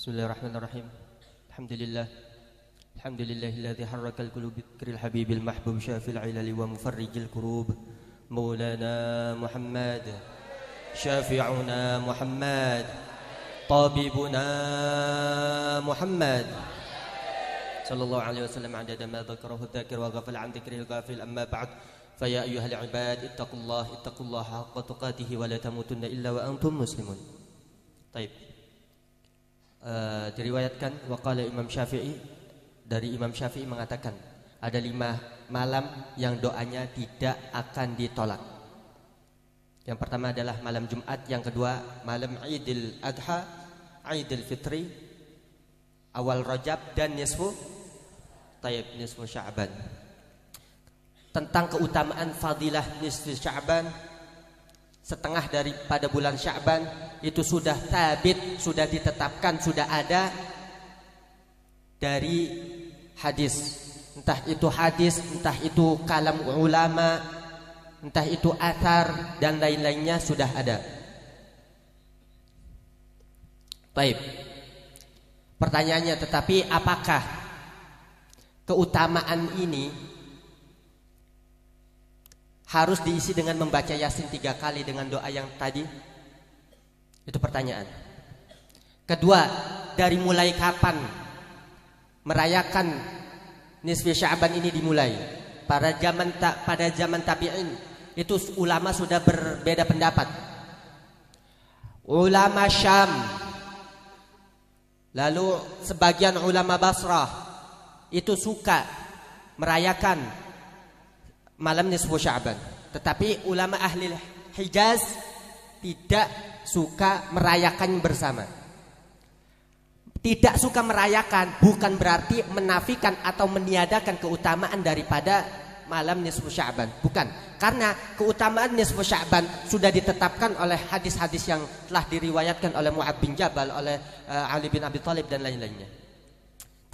Bismillahirrahmanirrahim. Alhamdulillah. Alhamdulillahilladzi harrakal qulub bidzikril habibil mahbub syafil ilali wa mufarrijil kurub. Maulana Muhammad, syafi'una Muhammad, tabibuna Muhammad. Sallallahu alaihi wasallam adada ma dzakarahu dzakir wa ghafala an dzikril ghafil. Amma ba'd. Fa ya ayyuhal ibad ittaqullaha haqqa tuqatih wa la tamutunna illa wa antum muslimun. Baik. Diriwayatkan waqala Imam Syafi'i, dari Imam Syafi'i mengatakan ada 5 malam yang doanya tidak akan ditolak. Yang pertama adalah malam Jumat, yang kedua malam Idul Adha, Idul Fitri, awal Rajab, dan nisfu Sya'ban. Tentang keutamaan fadilah nisfu Sya'ban, setengah daripada bulan Sya'ban, itu sudah tabit, sudah ditetapkan, sudah ada dari hadis. Entah itu hadis, entah itu kalam ulama, entah itu athar dan lain-lainnya sudah ada. Baik. Pertanyaannya, tetapi apakah keutamaan ini harus diisi dengan membaca Yasin 3 kali dengan doa yang tadi? Itu pertanyaan. Kedua, dari mulai kapan merayakan nisfu Sya'ban ini dimulai? Pada zaman tabi'in itu ulama sudah berbeda pendapat. Ulama Syam, lalu sebagian ulama Basrah itu suka merayakan malam nisfu Sya'ban. Tetapi ulama ahli Hijaz tidak suka merayakan bersama. Tidak suka merayakan bukan berarti menafikan atau meniadakan keutamaan daripada malam nisfu Sya'ban. Bukan. Karena keutamaan nisfu Sya'ban sudah ditetapkan oleh hadis-hadis yang telah diriwayatkan oleh Mu'adz bin Jabal, oleh Ali bin Abi Thalib dan lain-lainnya.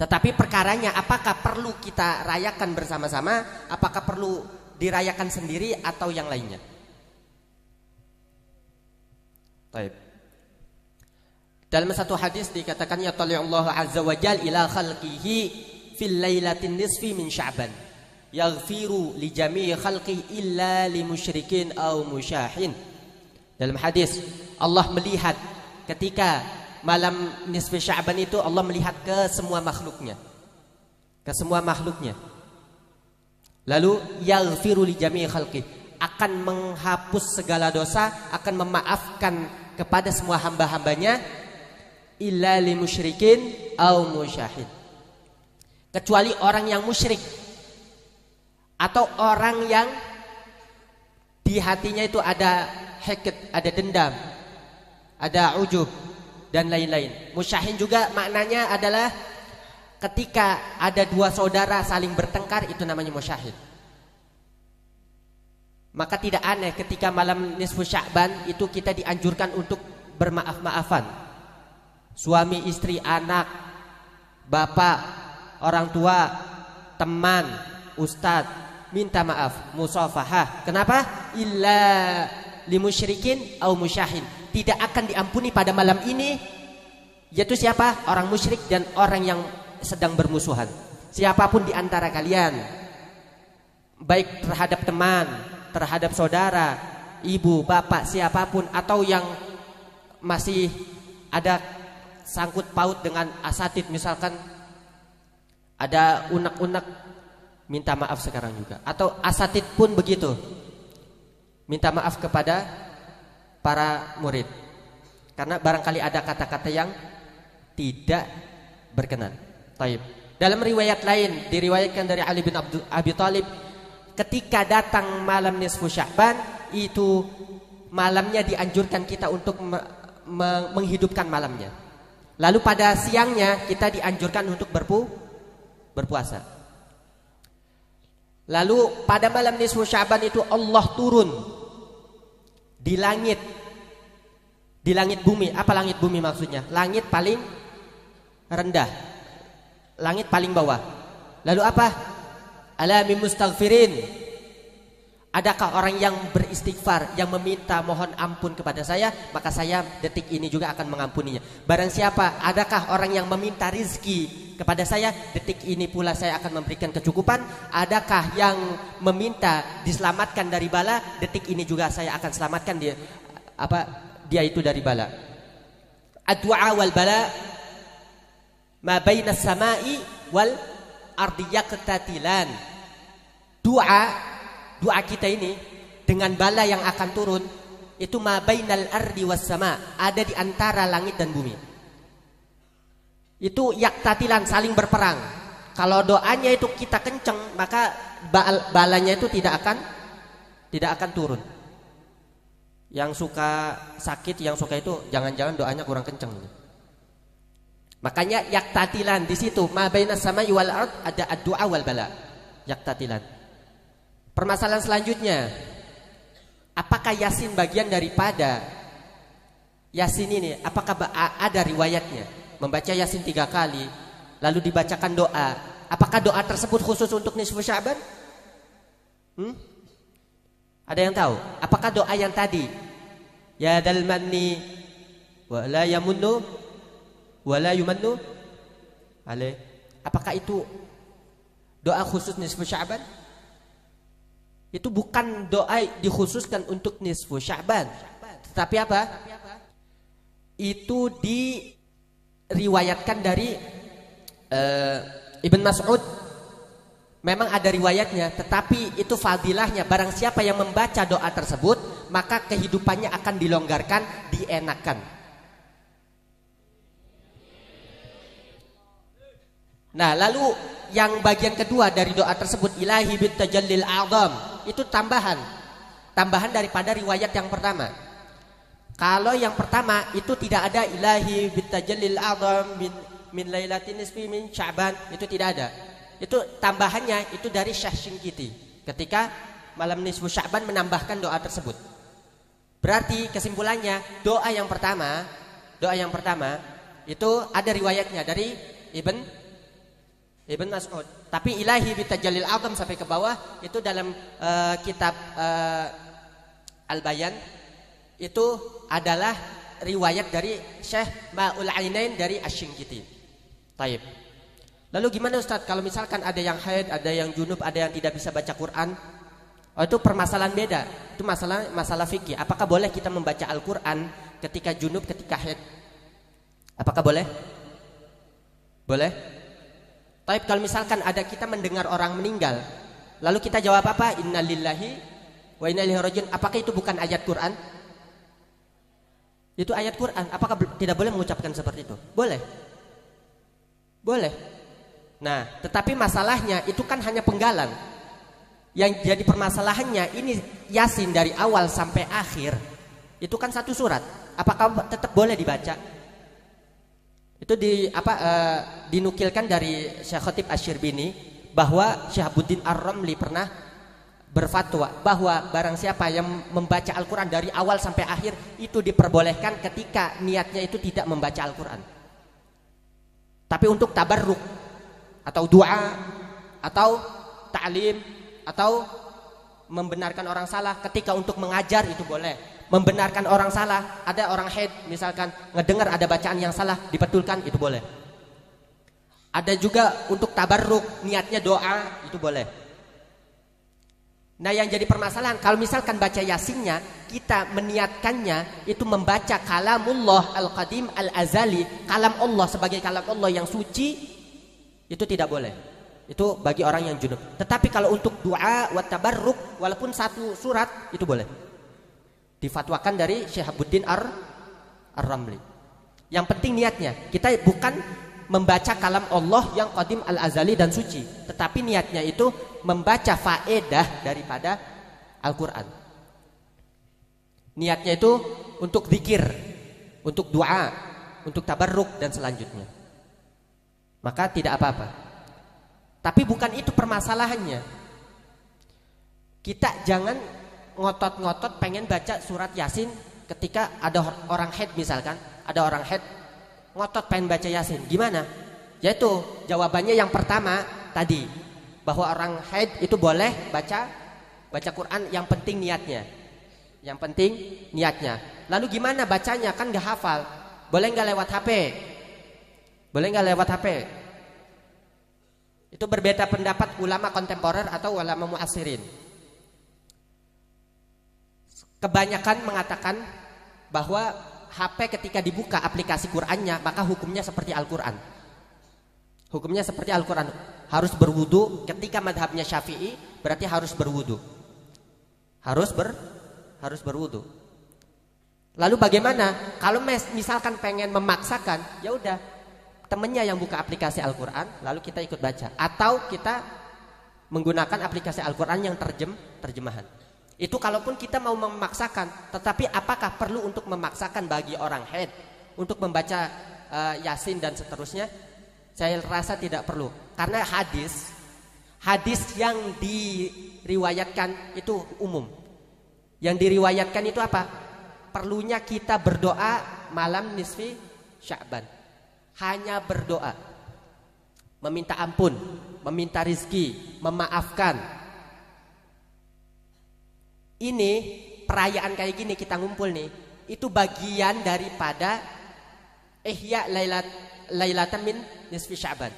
Tetapi perkaranya apakah perlu kita rayakan bersama-sama, apakah perlu dirayakan sendiri atau yang lainnya? Baik. Dalam satu hadis dikatakan ya Allah azza wa jalla ila khalqihi fil lailatin nisfi min Sya'ban yaghfiru li jami'i khalqihi illa li musyrikin aw musyahin. Dalam hadis Allah melihat ketika malam nisfi Sya'ban itu, Allah melihat ke semua makhluknya. Ke semua makhluknya. Lalu yaghfiru li jami'i khalqihi, akan menghapus segala dosa, akan memaafkan kepada semua hamba-hambanya, illa li musyrikin au musyahid, kecuali orang yang musyrik atau orang yang di hatinya itu ada haqd, ada dendam, ada ujub dan lain-lain. Musyahin juga maknanya adalah ketika ada 2 saudara saling bertengkar, itu namanya musyahid. Maka tidak aneh ketika malam nisfu Sya'ban itu kita dianjurkan untuk bermaaf-maafan. Suami, istri, anak, bapak, orang tua, teman, ustadz, minta maaf, musafahah. Kenapa? Illa limusyrikin au musyahin. Tidak akan diampuni pada malam ini, yaitu siapa? Orang musyrik dan orang yang sedang bermusuhan. Siapapun di antara kalian, baik terhadap teman, terhadap saudara, ibu, bapak, siapapun, atau yang masih ada sangkut paut dengan asatid, misalkan ada unek-unek, minta maaf sekarang juga. Atau asatid pun begitu, minta maaf kepada para murid, karena barangkali ada kata-kata yang tidak berkenan. Taib. Dalam riwayat lain diriwayatkan dari Ali bin Abi Thalib, ketika datang malam nisfu Sya'ban itu malamnya dianjurkan kita untuk menghidupkan malamnya. Lalu pada siangnya kita dianjurkan untuk berpuasa. Lalu pada malam nisfu Sya'ban itu Allah turun di langit bumi. Apa langit bumi maksudnya? Langit paling rendah, langit paling bawah. Lalu apa? Ala min mustaghfirin, Adakah orang yang beristighfar, yang meminta mohon ampun kepada saya, maka saya detik ini juga akan mengampuninya. Barang siapa, adakah orang yang meminta rizki kepada saya, detik ini pula saya akan memberikan kecukupan. Adakah yang meminta diselamatkan dari bala, detik ini juga saya akan selamatkan dia itu dari bala. Ad-du'a wal bala ma baina samai wal ardi yaqtatilan. Doa kita ini dengan bala yang akan turun itu ma bainal ardi was sama, ada di antara langit dan bumi. Itu yaktatilan, saling berperang. Kalau doanya itu kita kenceng, maka balanya itu tidak akan turun. Yang suka sakit, yang suka itu jangan-jangan doanya kurang kenceng. Makanya yaktatilan di situ ma bainas samai wal ard, ada ad-du'a wal bala. Yaktatilan. Permasalahan selanjutnya, apakah Yasin bagian daripada Yasin ini? Apakah ada riwayatnya membaca Yasin 3 kali lalu dibacakan doa? Apakah doa tersebut khusus untuk nisfu Sya'ban? Ada yang tahu? Apakah doa yang tadi ya dal manni wa la yamunnu wa la yumannu alaih, apakah itu doa khusus nisfu Sya'ban? Itu bukan doa dikhususkan untuk nisfu Sya'ban, tetapi apa? Itu diriwayatkan dari Ibn Mas'ud. Memang ada riwayatnya, tetapi itu fadilahnya. Barang siapa yang membaca doa tersebut, maka kehidupannya akan dilonggarkan, dienakkan. Nah, lalu yang bagian kedua dari doa tersebut, ilahi bit tajallil a'zam, itu tambahan daripada riwayat yang pertama. Kalau yang pertama itu tidak ada ilahi bit tajallil a'zam min lailatin nisfi min Sya'ban, itu tidak ada. Itu tambahannya itu dari Syekh Syinqiti ketika malam nisfu Sya'ban menambahkan doa tersebut. Berarti kesimpulannya doa yang pertama itu ada riwayatnya dari Ibn Mas'ud. Tapi ilahi bitajalil azam sampai ke bawah itu dalam kitab Al-Bayan itu adalah riwayat dari Syekh Ma'ul Ainain dari Asy-Syinqiti. Taib. Lalu gimana Ustaz kalau misalkan ada yang haid, ada yang junub, ada yang tidak bisa baca Quran? Oh, itu permasalahan beda. Itu masalah fikih. Apakah boleh kita membaca Al-Quran ketika junub, ketika haid? Apakah boleh? Boleh? Tapi kalau misalkan ada kita mendengar orang meninggal, lalu kita jawab apa? Innalillahi wa inna ilaihi raji'un. Apakah itu bukan ayat Quran? Itu ayat Quran. Apakah tidak boleh mengucapkan seperti itu? Boleh. Boleh. Nah, tetapi masalahnya itu kan hanya penggalan. Yang jadi permasalahannya ini Yasin dari awal sampai akhir itu kan satu surat. Apakah tetap boleh dibaca? Itu dinukilkan dari Syekh Khatib Asy-Syirbini bahwa Syihabuddin Ar-Ramli pernah berfatwa bahwa barang siapa yang membaca Al-Quran dari awal sampai akhir itu diperbolehkan ketika niatnya itu tidak membaca Al-Quran, tapi untuk tabarruk atau doa atau ta'lim atau membenarkan orang salah. Ketika untuk mengajar itu boleh. Membenarkan orang salah, ada orang haid misalkan ngedengar ada bacaan yang salah, dibetulkan, itu boleh. Ada juga untuk tabarruk, niatnya doa, itu boleh. Nah, yang jadi permasalahan kalau misalkan baca Yasinnya kita meniatkannya itu membaca kalamullah al-qadim al-azali, kalam Allah sebagai kalam Allah yang suci, itu tidak boleh. Itu bagi orang yang junub. Tetapi kalau untuk doa wa tabarruk walaupun satu surat itu boleh. Difatwakan dari Syihabuddin Ar-Ramli. Yang penting niatnya. Kita bukan membaca kalam Allah yang qadim al-azali dan suci, tetapi niatnya itu membaca faedah daripada Al-Quran. Niatnya itu untuk zikir, untuk doa, untuk tabarruk dan selanjutnya. Maka tidak apa-apa. Tapi bukan itu permasalahannya. Kita jangan ngotot-ngotot pengen baca surat Yasin ketika ada orang haid misalkan. Ada orang haid ngotot pengen baca Yasin. Gimana? Yaitu jawabannya yang pertama tadi, bahwa orang haid itu boleh baca Baca Quran yang penting niatnya. Yang penting niatnya. Lalu gimana bacanya? Kan gak hafal. Boleh gak lewat HP? Boleh gak lewat HP? Itu berbeda pendapat ulama kontemporer atau ulama muasirin. Kebanyakan mengatakan bahwa HP ketika dibuka aplikasi Qur'annya, maka hukumnya seperti Al-Quran. Hukumnya seperti Al-Quran. Harus berwudu. Ketika madhabnya Syafi'i, berarti harus berwudu. Harus berwudu. Lalu bagaimana? Kalau misalkan pengen memaksakan, ya udah temennya yang buka aplikasi Al-Quran, lalu kita ikut baca. Atau kita menggunakan aplikasi Al-Quran yang terjemahan. Itu kalaupun kita mau memaksakan. Tetapi apakah perlu untuk memaksakan bagi orang haid untuk membaca Yasin dan seterusnya? Saya rasa tidak perlu. Karena hadis yang diriwayatkan itu umum. Yang diriwayatkan itu apa? Perlunya kita berdoa malam nisfi Sya'ban. Hanya berdoa, meminta ampun, meminta rizki, memaafkan. Ini perayaan kayak gini kita ngumpul nih, itu bagian daripada ihya lailatan min nisfi Sya'ban.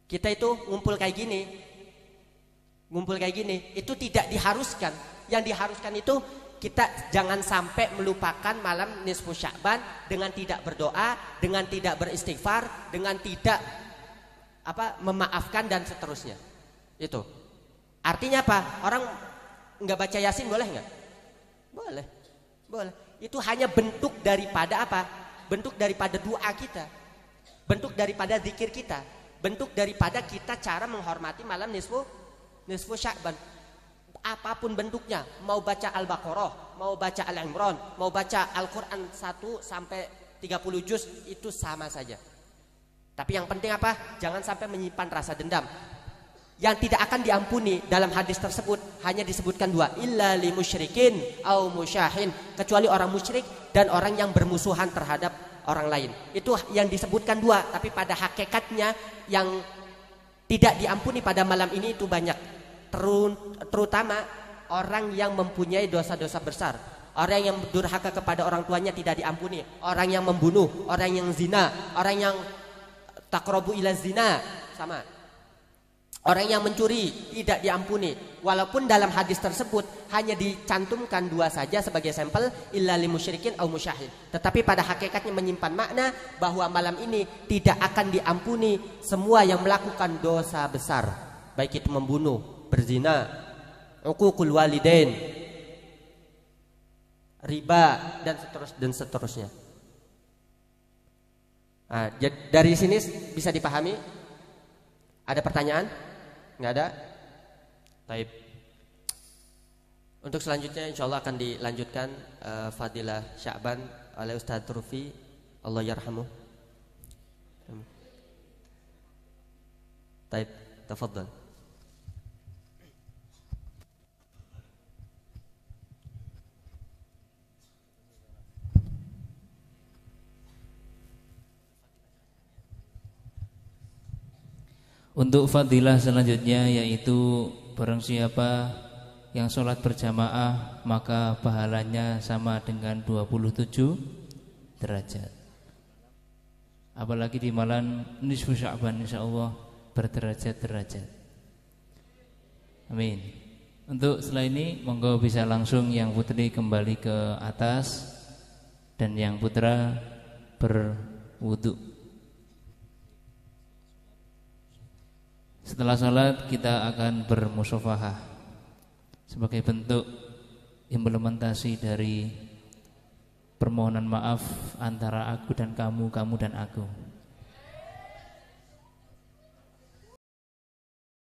Kita itu ngumpul kayak gini, itu tidak diharuskan. Yang diharuskan itu kita jangan sampai melupakan malam nisfu Sya'ban dengan tidak berdoa, dengan tidak beristighfar, dengan tidak memaafkan dan seterusnya. Itu. Artinya apa? Orang nggak baca Yasin boleh nggak? Boleh. Itu hanya bentuk daripada apa? Bentuk daripada doa kita, bentuk daripada zikir kita, bentuk daripada kita cara menghormati malam nisfu Sya'ban. Apapun bentuknya, mau baca Al-Baqarah, mau baca Al-Imran, mau baca Al-Quran 1 sampai 30 juz, itu sama saja. Tapi yang penting apa? Jangan sampai menyimpan rasa dendam. Yang tidak akan diampuni dalam hadis tersebut hanya disebutkan dua, illa li musyrikin au musyahin, kecuali orang musyrik dan orang yang bermusuhan terhadap orang lain. Itu yang disebutkan dua, tapi pada hakikatnya yang tidak diampuni pada malam ini itu banyak. Terutama orang yang mempunyai dosa-dosa besar. Orang yang durhaka kepada orang tuanya tidak diampuni. Orang yang membunuh, orang yang zina, orang yang taqrabu ila zina, sama. Orang yang mencuri tidak diampuni. Walaupun dalam hadis tersebut hanya dicantumkan dua saja sebagai sampel, illa lil musyrikin au musyahid. Tetapi pada hakikatnya menyimpan makna bahwa malam ini tidak akan diampuni semua yang melakukan dosa besar, baik itu membunuh, berzina, uququl walidain, riba dan seterusnya. Nah, dari sini bisa dipahami? Ada pertanyaan? Nggak ada? Baik. Untuk selanjutnya insya Allah akan dilanjutkan Fadilah Sya'ban oleh Ustaz Turfi, Allah yarhamuh. Baik, tafadhal. Untuk fadilah selanjutnya yaitu barang siapa yang sholat berjamaah maka pahalanya sama dengan 27 derajat. Apalagi di malam nisfu Sya'ban insyaallah berderajat-derajat. Amin. Untuk setelah ini monggo bisa langsung yang putri kembali ke atas dan yang putra berwudu. Setelah salat kita akan bermusafahah sebagai bentuk implementasi dari permohonan maaf antara aku dan kamu, kamu dan aku.